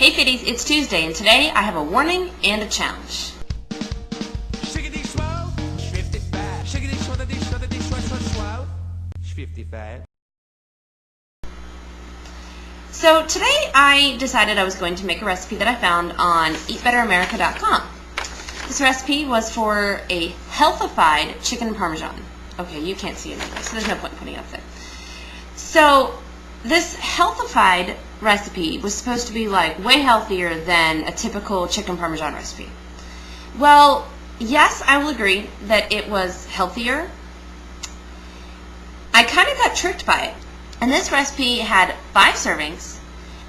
Hey Fitties, it's Tuesday and today I have a warning and a challenge. So today I decided I was going to make a recipe that I found on eatbetteramerica.com. This recipe was for a healthified chicken parmesan. Okay, you can't see it anyway, so there's no point in putting it up there. So this healthified recipe was supposed to be like way healthier than a typical chicken parmesan recipe. Well, yes, I will agree that it was healthier. I kind of got tricked by it. And this recipe had 5 servings,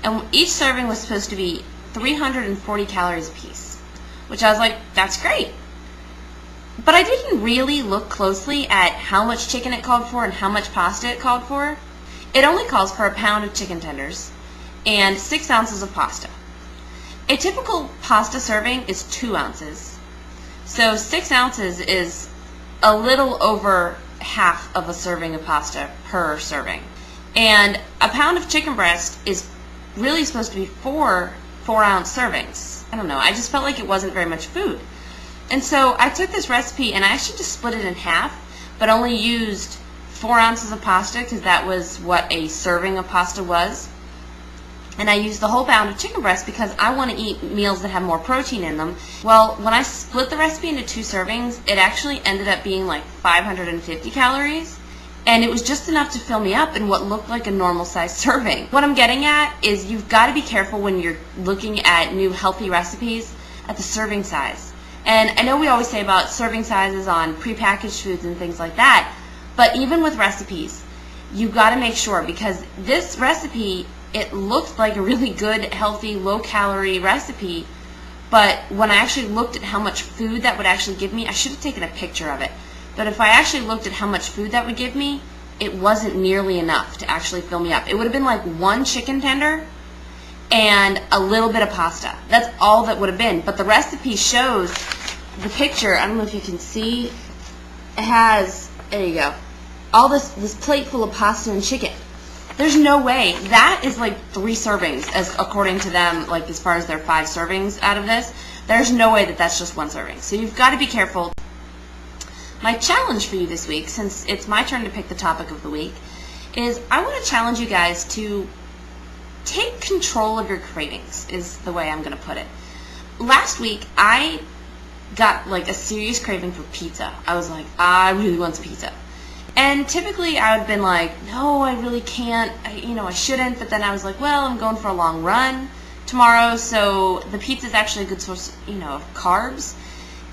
and each serving was supposed to be 340 calories a piece, which I was like, that's great. But I didn't really look closely at how much chicken it called for and how much pasta it called for. It only calls for a pound of chicken tenders and 6 ounces of pasta. A typical pasta serving is 2 ounces. So 6 ounces is a little over half of a serving of pasta per serving. And a pound of chicken breast is really supposed to be 4 4-ounce servings. I don't know, I just felt like it wasn't very much food. And so I took this recipe and I actually just split it in half, but only used 4 ounces of pasta because that was what a serving of pasta was. And I used the whole pound of chicken breast because I want to eat meals that have more protein in them. Well, when I split the recipe into 2 servings, it actually ended up being like 550 calories. And it was just enough to fill me up in what looked like a normal sized serving. What I'm getting at is you've got to be careful when you're looking at new healthy recipes at the serving size. And I know we always say about serving sizes on prepackaged foods and things like that, but even with recipes, you've got to make sure, because this recipe, it looked like a really good, healthy, low-calorie recipe, but when I actually looked at how much food that would actually give me, I should have taken a picture of it. But if I actually looked at how much food that would give me, it wasn't nearly enough to actually fill me up. It would have been like 1 chicken tender and a little bit of pasta. That's all that would have been. But the recipe shows the picture. I don't know if you can see. It has, there you go, all this plate full of pasta and chicken. There's no way. That is like 3 servings, as according to them, like as far as their 5 servings out of this. There's no way that that's just 1 serving. So you've got to be careful. My challenge for you this week, since it's my turn to pick the topic of the week, is I want to challenge you guys to take control of your cravings, is the way I'm going to put it. Last week, I got like a serious craving for pizza. I was like, I really want some pizza. And typically I would have been like, no, I really can't, I shouldn't, but then I was like, well, I'm going for a long run tomorrow, so the pizza is actually a good source, of carbs.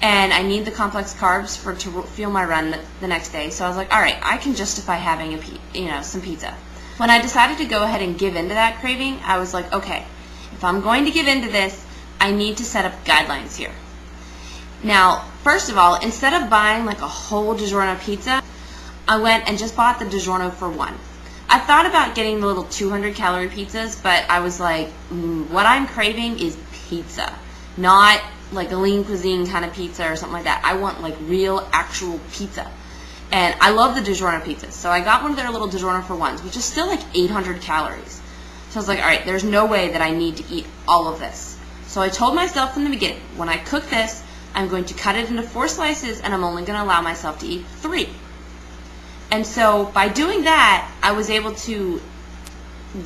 And I need the complex carbs to fuel my run the next day. So I was like, all right, I can justify having some pizza. When I decided to go ahead and give into that craving, I was like, okay, if I'm going to give into this, I need to set up guidelines here. Now, first of all, instead of buying like a whole DiGiorno pizza, I went and just bought the DiGiorno for 1. I thought about getting the little 200-calorie pizzas, but I was like, what I'm craving is pizza, not like a lean cuisine kind of pizza or something like that. I want like real, actual pizza. And I love the DiGiorno pizzas. So I got one of their little DiGiorno for 1s, which is still like 800 calories. So I was like, all right, there's no way that I need to eat all of this. So I told myself from the beginning, when I cook this, I'm going to cut it into 4 slices and I'm only going to allow myself to eat 3. And so by doing that, I was able to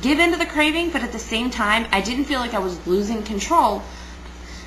give into the craving, but at the same time, I didn't feel like I was losing control,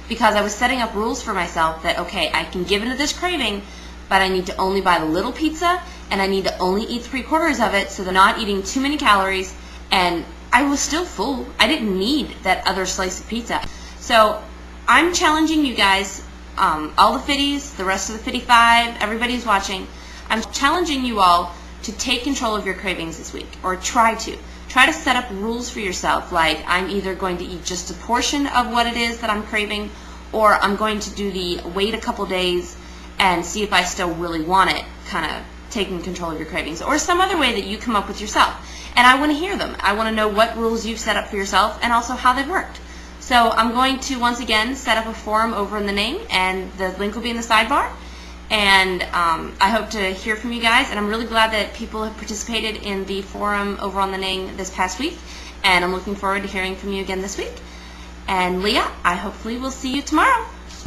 because I was setting up rules for myself that, okay, I can give into this craving, but I need to only buy the little pizza, and I need to only eat 3/4 of it, so they're not eating too many calories, and I was still full. I didn't need that other slice of pizza. So I'm challenging you guys, all the Fitties, the rest of the FittieFive, everybody who's watching, I'm challenging you all to take control of your cravings this week, or try to. Try to set up rules for yourself, like I'm either going to eat just a portion of what it is that I'm craving, or I'm going to do the wait a couple days and see if I still really want it, kind of taking control of your cravings, or some other way that you come up with yourself. And I want to hear them. I want to know what rules you've set up for yourself and also how they've worked. So I'm going to, once again, set up a forum over in the name, and the link will be in the sidebar. And I hope to hear from you guys, and I'm really glad that people have participated in the forum over on the Ning this past week, and I'm looking forward to hearing from you again this week. And Leah, I hopefully will see you tomorrow.